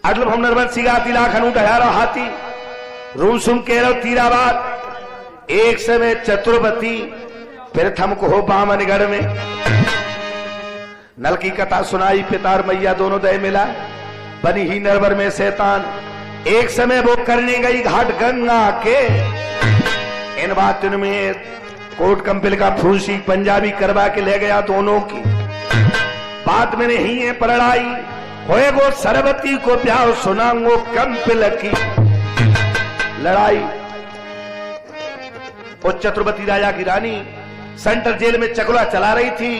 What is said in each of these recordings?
अटल हम नरवर सिगा तिला खनू डहारो हाथी रूसुम केरो तीराबाद एक समय चतुर्वती प्रथम को हो बामनगढ़ में नल की कथा सुनाई पितार मैया दोनों दय मिला बनी ही नरवर में शैतान एक समय वो करने गई घाट गंगा के इन बातों में कोट कंपिल का फूसी पंजाबी करवा के ले गया दोनों की बात में नहीं है पढ़ाई होए वो सरवती को प्यार सुनाऊंगो कंपिल की लड़ाई। वो चतुर्वती राजा की रानी सेंट्रल जेल में चकुला चला रही थी।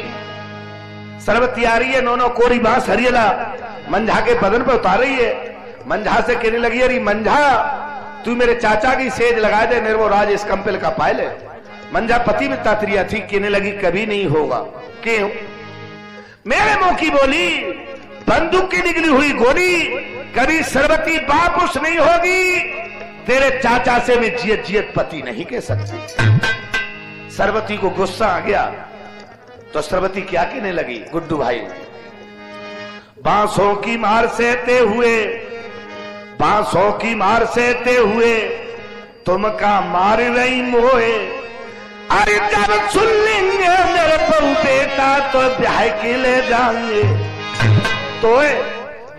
सरवती आ रही है नोनो कोरी बांस हरियला मंझा के बदन पे उतार रही है। मंझा से कहने लगी अरे मंझा तू मेरे चाचा की सेज लगा दे निर्वो राज इस कंपिल का पायले। मंझा पति में तात्रिया थी कहने लगी कभी नहीं होगा। क्यों? मेरे मुंह की बोली बंदूक की निकली हुई गोली कभी सरवती बापुस नहीं होगी। तेरे चाचा से मैं जियत जियत पति नहीं कह सकती। सरवती को गुस्सा आ गया तो सरवती क्या कहने लगी गुड्डू भाई बांसों की मार सहते हुए बांसों की मार सहते हुए तुम का मार रही मोए। अरे जब सुन लेंगे मेरे बहू बेटा तो ब्याह के ले जाएंगे तो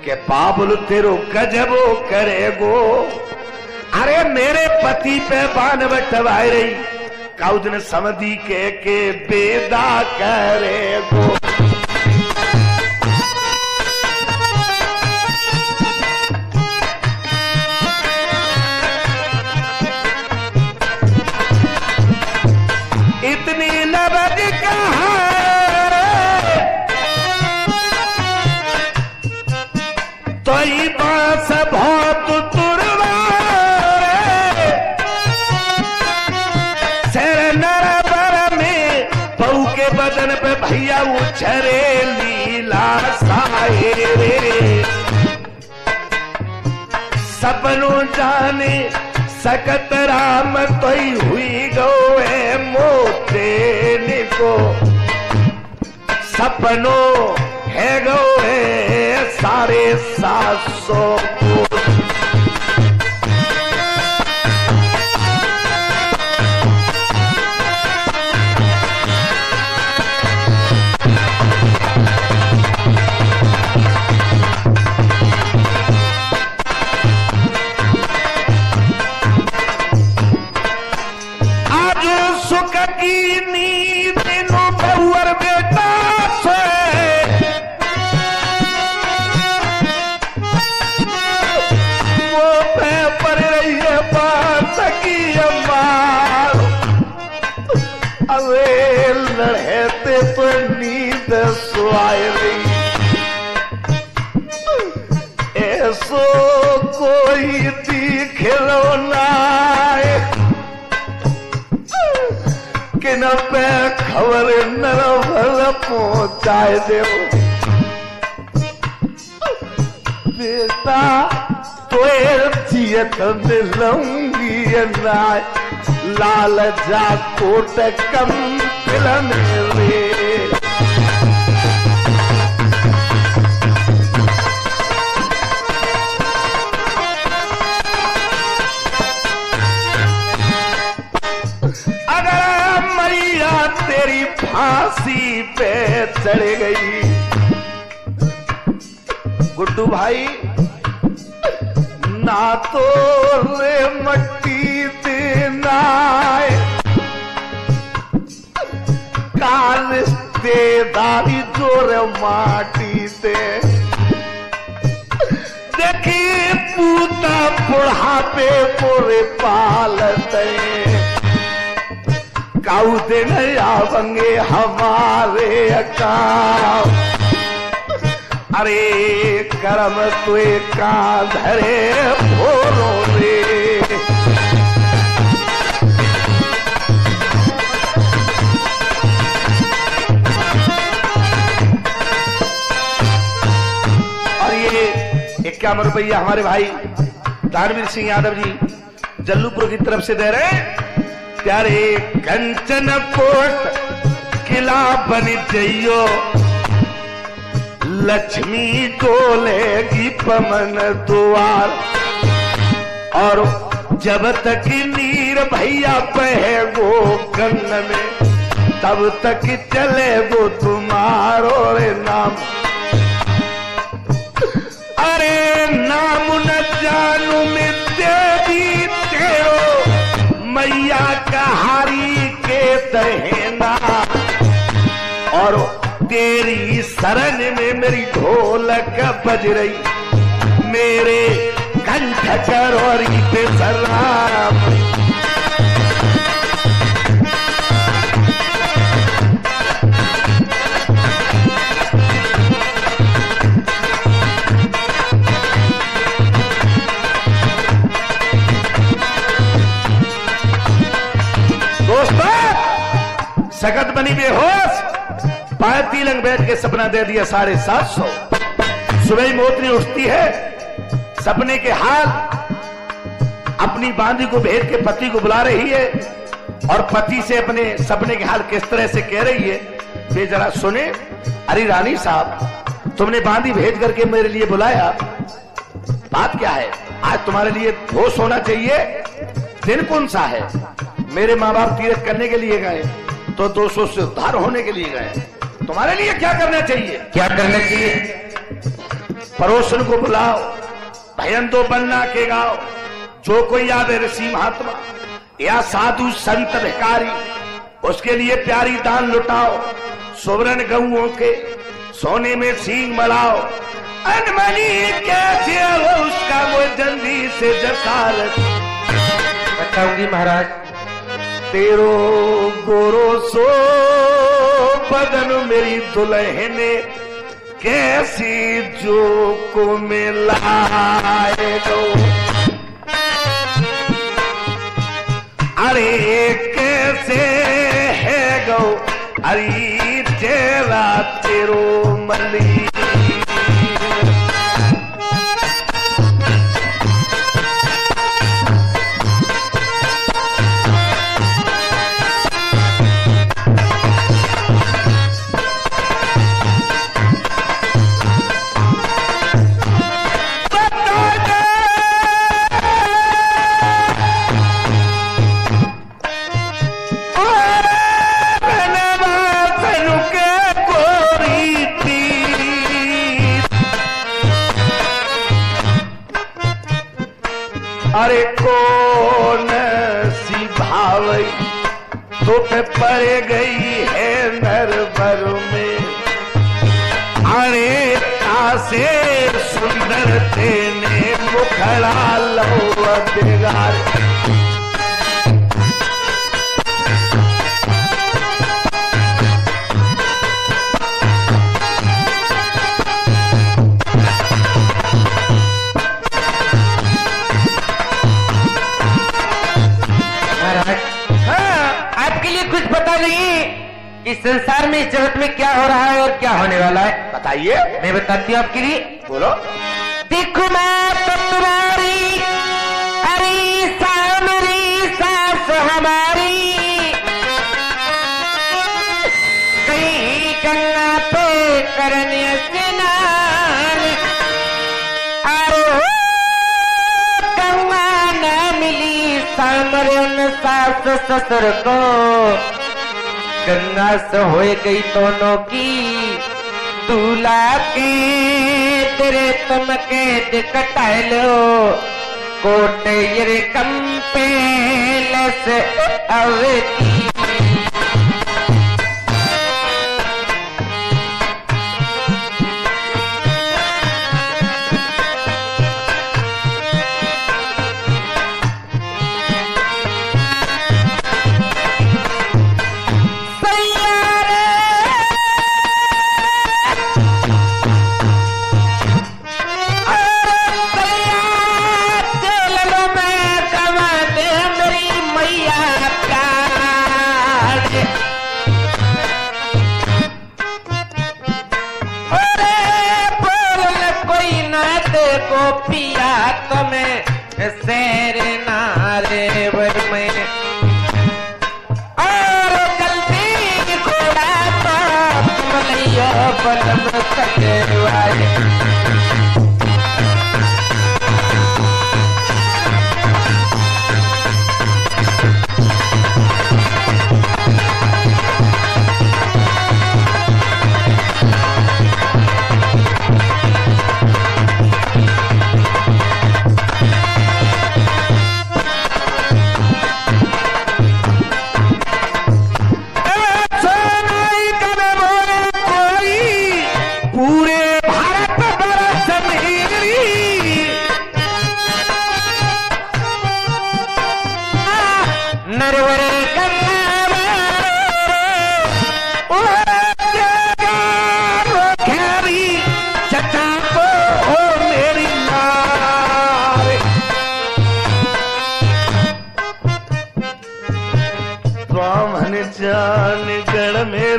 के बाबुल तेरो गजबो करेगो। अरे मेरे पति पे बान बटवाई रही काउदन समझी के बेदा करेगो। इतनी नबज कहाँ तो ही बांस बहुत तुरवा सर नरबर में बहू के बदन पे भैया उछरे लीला साए रे। सपनों जाने सकत राम तो हुई गो है मोते को सपनों है गो है सारे 700 को। लड़ते तो नींद सुआए रही ऐसो कोई खिलौना कि न पे खबर न भल पहुंचाए दे बेटा तो जियत मिलूंगी ना लाल जा कोट कम रे। अगर मैया तेरी फांसी पे चढ़ गई गुड्डू भाई ना तो रे मट्टी देना रिश्तेदारी जोर माटी से देखी पूता बुढ़ापे पूरे पालते काऊ दिन आवेंगे हमारे काम। अरे कर्म तुए का धरे भोरो रे। ₹51 रुपया हमारे भाई दानवीर सिंह यादव जी जल्लूपुर की तरफ से दे रहे। प्यारे कंचन कोट किला बन जइयो लक्ष्मी डोलेगी पमन द्वार, और जब तक नीर भैया बहे वो गंग में, तब तक चले वो तुम्हारो रे नाम। अरे नाम न जानू मैं देवी तेरो, मैया कहारी के दहेना, और तेरी शरण में मेरी ढोलक बज रही, मेरे कंठ करोरी पे सलाम। दोस्तों, सकत बनी बेहोश, पाती लंग बैठ के सपना दे दिया 750। सुबह मोतनी उठती है, सपने के हाल अपनी बांदी को भेज के पति को बुला रही है, और पति से अपने सपने के हाल किस तरह से कह रही है, ये जरा सुने। अरे रानी साहब, तुमने बांदी भेज करके मेरे लिए बुलाया, बात क्या है? आज तुम्हारे लिए होश होना चाहिए। दिन कौन सा है? मेरे माँ बाप तीर्थ करने के लिए गए, तो दोषों से उद्धार होने के लिए गए। तुम्हारे लिए क्या करना चाहिए? क्या करना चाहिए? पड़ोसन को बुलाओ, भजन तो बनना के गाओ, जो कोई आवे ऋषि महात्मा या साधु संत भिखारी, उसके लिए प्यारी दान लुटाओ, सुवर्ण गऊओं के सोने में सींग मलाओ, अनमनी कैसे हो उसका वो जल्दी से जसारत। बताऊंगी महाराज। तेरो गोरो सो बदन मेरी दुल्हने, कैसी जो को मिलाए गो, अरे कैसे है गो, अरे तेरा तेरो मली। अरे कौन सी भावई तो पे पड़ गई है नरबर में, अरे तासे सुंदर तेने मुखड़ा लो अधगार। इस संसार में, इस जगत में क्या हो रहा है और क्या होने वाला है, बताइए। मैं बताती हूँ आपके लिए। बोलो। देखो मैं तो तुम्हारी, अरे सामरी सास हमारी, कहीं गंगा पे करने स्नान, अरे गंगा न मिली सामरन सास ससुर को, गंगा से हो गई दोनों की दूल्हा के, तेरे तुम के कटाए लो कोटे ये कंपेल से अवती। पिया तुम्हें शेर नारे में, और जल्दी घोड़ा तो तुम लियो बलम कटवा।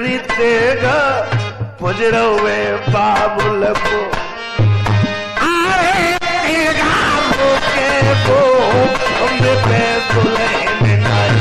तेरी तेग पुजरवे बाबुल को आए तेगा भूखे को उम्र पे दुल्हन नाई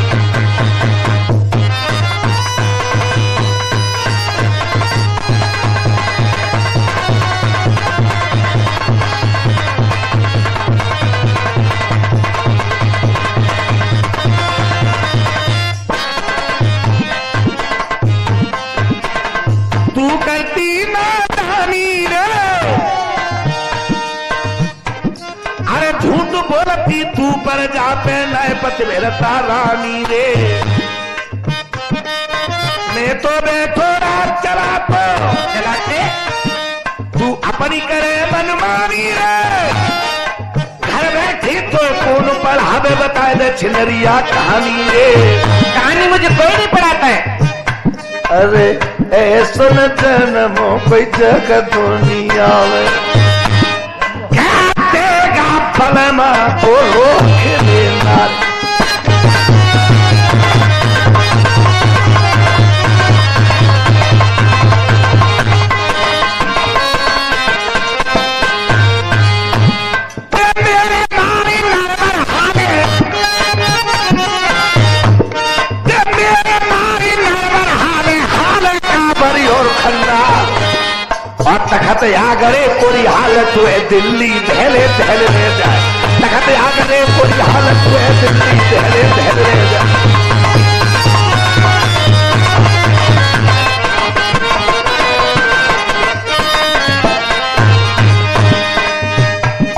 बोलती तू पर जा पे नए पति मेरता रानी रे मैं तो बैठो रात चला तो चलाते तू अपनी करे मनमानी रे घर बैठी तो कौन पढ़ावे बताए दे छिनरिया कहानी रे कहानी मुझे कोई नहीं पढ़ाता है। अरे ऐसा न जन्मो कोई जगह दुनिया में फलमा को रोक लेना मेरे मारी नरवर हाले मेरे मारी नरवर हाले हाले का बड़ी और खन्ना और तखत आगरे पूरी हालत हुए दिल्ली दहले दहले रह जाए तखत आगरे पूरी हालत हुए दिल्ली दहले दहले रह जाए।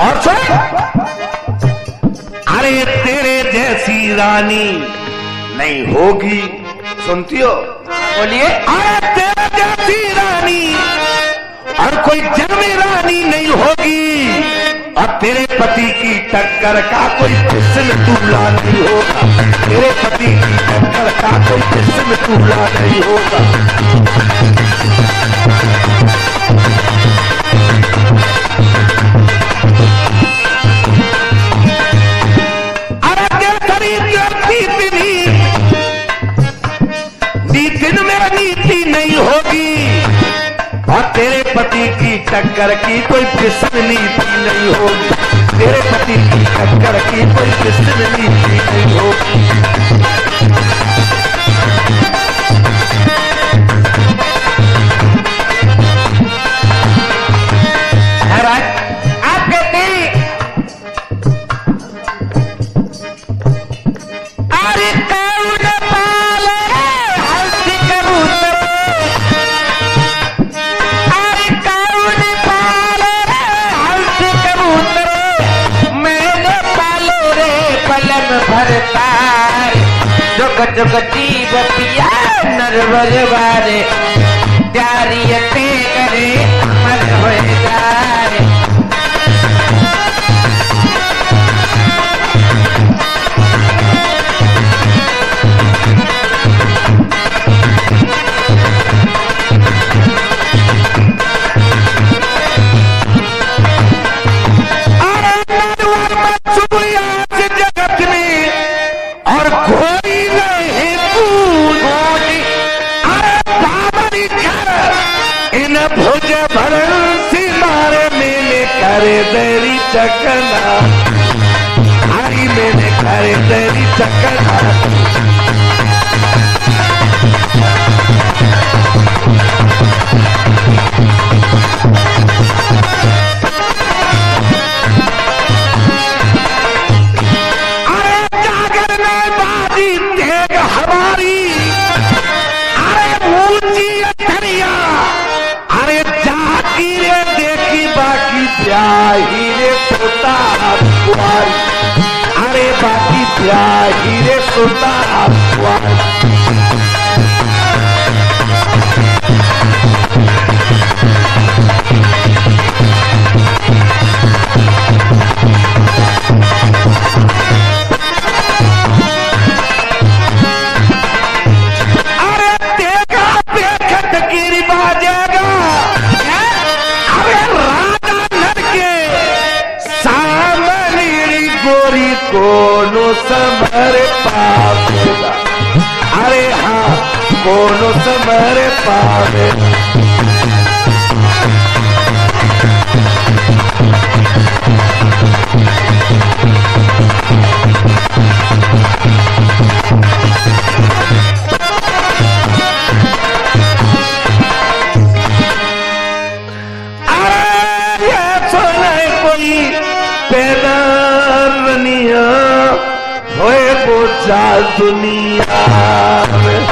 और सुन अरे तेरे जैसी रानी नहीं होगी सुनती हो बोलिए। अरे तेरे जैसी रानी और कोई जन्मी रानी नहीं होगी और तेरे पति की टक्कर का कोई किस्म दूल्हा नहीं होगा तेरे पति की टक्कर का कोई किस्म दूल्हा नहीं होगा। अरे केसरी नीतिन में नीति नहीं होगी और तेरे पति की टक्कर की कोई किस्म नीति नहीं होगी तेरे पति की टक्कर की कोई किस्म नीति नहीं होगी। आप कहते हैं अरे कौन पाले हंसी कबूतर भरता जुग जुग जीव पिया नरवर बारे प्यारियते करे अमर हो जाए। भुज भरसी मारे मैंने करे तेरी चकना हरी मैंने करे तेरी चकना अरे जागर में बाजी तेग हमारी अरे ऊंची अथरिया अरे जाकी रे देखी बाकी ब्याही रे सोता कुआरी अरे बाकी ब्याही रे सोता कुआरी। कोनो समर पापेगा अरे हाँ कौन समर पावे। दुनिया में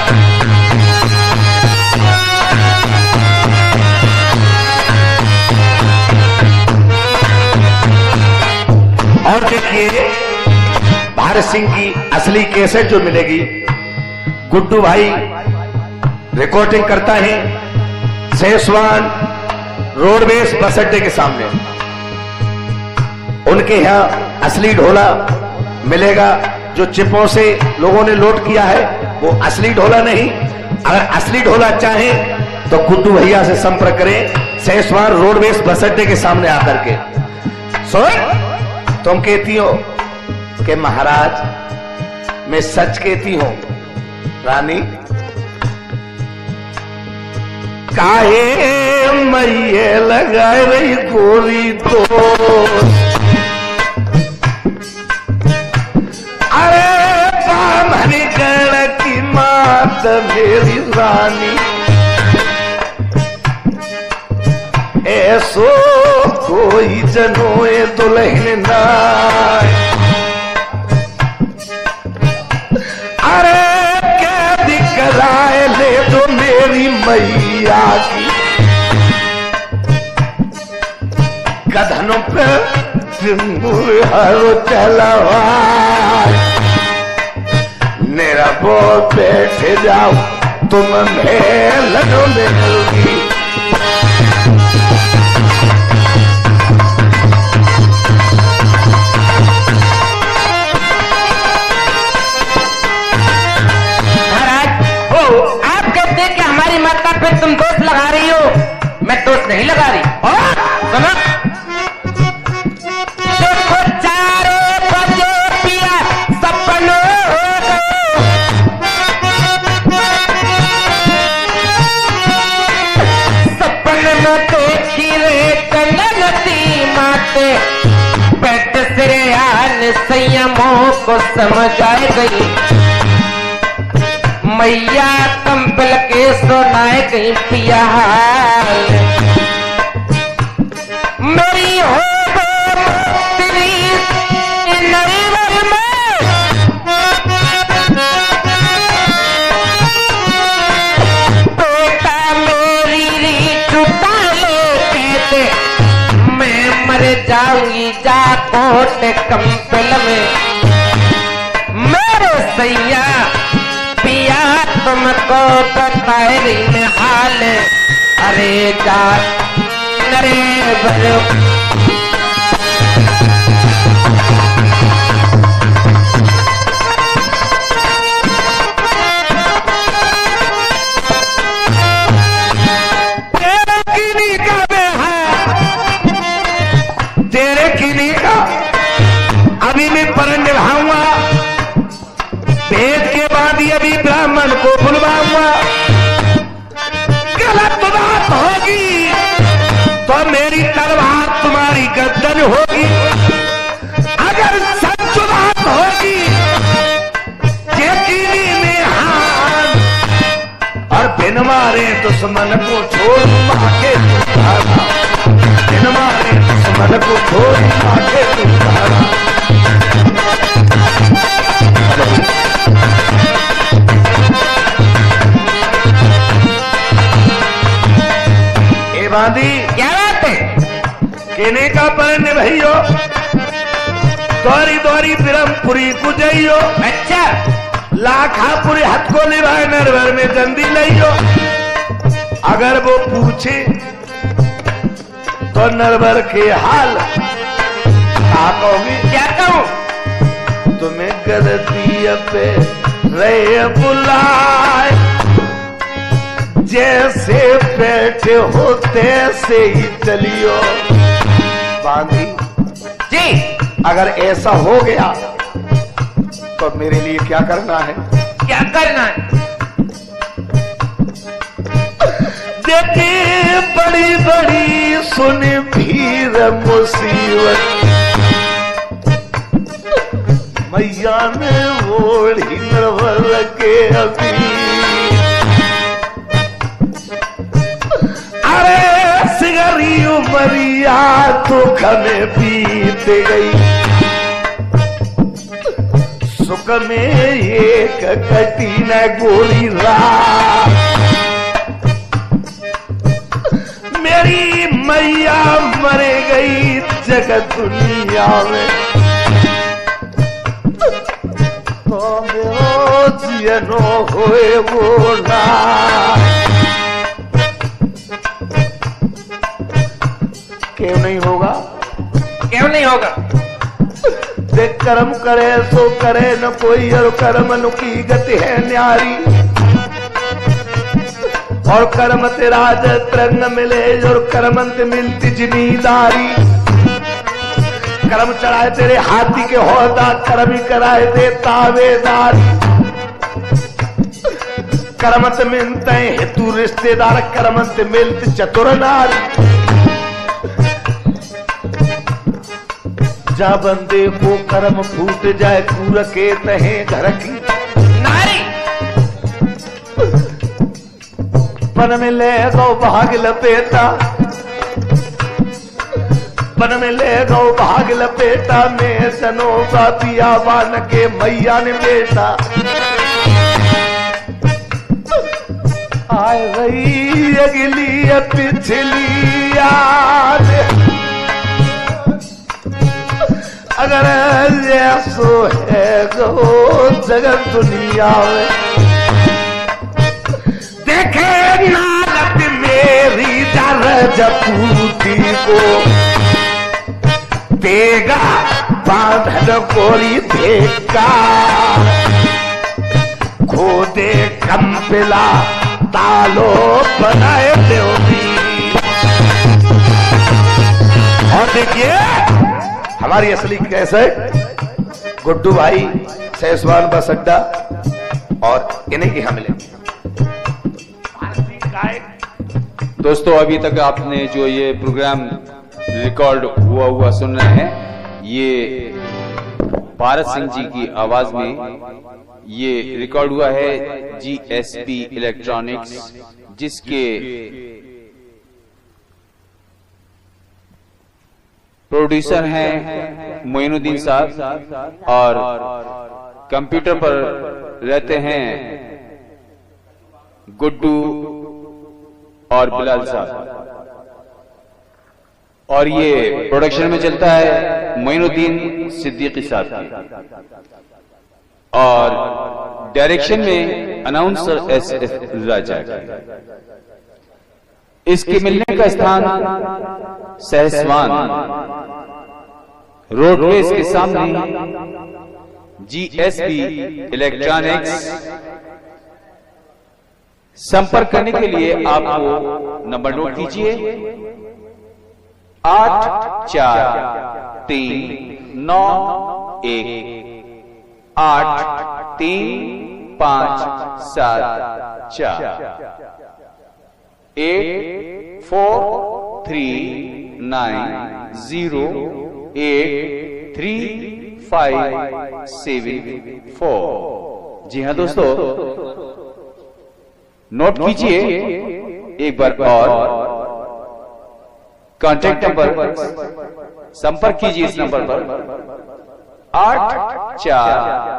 और देखिए भारत सिंह की असली कैसेट जो मिलेगी, गुड्डू भाई रिकॉर्डिंग करता है सेसवान रोडवेज बस अड्डे के सामने। उनके यहां असली ढोला मिलेगा। जो चिपों से लोगों ने लोड किया है वो असली ढोला नहीं। अगर असली ढोला चाहें तो गुड्डू भैया से संपर्क करें सेसवान रोडवेज बस अड्डे के सामने आकर के। सुन, तुम कहती हो कि महाराज मैं सच कहती हूं रानी, काहे मैये लगाए रही गोरी दोस्त। की मात मेरी रानी, ऐसो कोई जनोए दुल्हन नाय। अरे क्या दिखलाए ले तो मेरी मैया की, गधनों पे हरो चलवा। मेरा बोल बैठ जाओ तुम मेलनो मिलोगी। महाराज हो, आप कहते हैं कि हमारी माता पे तुम दोष लगा रही हो, मैं दोष नहीं लगा रही। और सुनो, पेट सिरयान संयमों को समझ आ गई, मैया कंबल के सोनाए गई पिया हाल। मेरी हो तेरी नरीवर में, बेटा मेरी री छुटा ले कहते मैं मर जाऊंगी जा कोट कंबल में। मेरे सैया पिया तुमको बताए नहीं हाल, अरे जा नरे भलो। अभी मैं परण निभाऊंगा, भेद के बाद ही अभी ब्राह्मण को बुलवाऊंगा। गलत बात होगी तो मेरी तलवार तुम्हारी गर्दन होगी। अगर सच बात होगी यकीनी में हाथ, और बिन मारे दुश्मन को छोड़ माके तुम्हारा, बिन मारे दुश्मन को छोड़ माके तुम्हारा। बांधी क्या बात है? केने का परण निभाइयो, दौरी दौरी ब्रह्मपुरी को जाइयो। अच्छा, लाखापुरी हाथ को निभाए नरवर में जंदी लइयो। अगर वो पूछे तो नरवर के हाल क्या कहोगी? क्या कहूं? तुम्हें गलती पे रहे बुलाए, जैसे बैठे हो तैसे ही चलियो। बांधी जी, अगर ऐसा हो गया तो मेरे लिए क्या करना है? क्या करना है? बेटी बड़ी बड़ी सुन भीर मुसीबत, मैया ने ओढ़ी नरवर के अभी, अरे सिगरी उमरिया दुख में बीत गई, सुख में एक कटी न गोरी रात, मेरी मैया मर गई जगत दुनिया में, तो मेरो जियनो होए वो ना, क्यों नहीं होगा, क्यों नहीं होगा? देख कर्म करे सो करे न कोई, और कर्म की गति है न्यारी, और कर्म तेरा तरंग मिले और कर्मंत मिलती जिमीदारी, कर्म चढ़ाए तेरे हाथी के होदा, कर्म ही कराए दे तावेदार, कर्मत मिलते हेतु रिश्तेदार, कर्मंत मिलती चतुर नारी, जा बंदे को कर्म फूट जाए कूर के तहे घर की नारी, पन में ले गौ भाग लपेटा, पन में ले गौ भाग लपेटा, मैं सनो का पिया बान के मैया ने बेटा, आ गई अगली पिछली याद, अगर ऐसो है गो जगत दुनिया में, देखे नालत मेरी जपूती को, देगा बांधन कोरी देखा, खोदे कंपिला तालो बनाए देवी, और देखिए हमारी असली कैसेट गुड्डू भाई सैसवान बस अड्डा और इन्हीं की हम मिलेंगे। दोस्तों अभी तक आपने जो ये प्रोग्राम रिकॉर्ड हुआ सुन रहे हैं, ये भारत सिंह जी की आवाज में ये रिकॉर्ड हुआ है GSP इलेक्ट्रॉनिक्स, जिसके प्रोड्यूसर हैं मोइनुद्दीन साहब, और कंप्यूटर पर रहते हैं गुड्डू और बिलाल साहब, और ये प्रोडक्शन में चलता है मोइनुद्दीन सिद्दीकी साहब, और डायरेक्शन में अनाउंसर SF राजा। इसके मिलने का स्थान सहसवान रोडवेज के सामने GSP इलेक्ट्रॉनिक्स। संपर्क करने के लिए आपको नंबर नोट कीजिए 8439083574। जी हाँ दोस्तों, नोट कीजिए एक बार और कॉन्टैक्ट नंबर, संपर्क कीजिए इस नंबर पर 84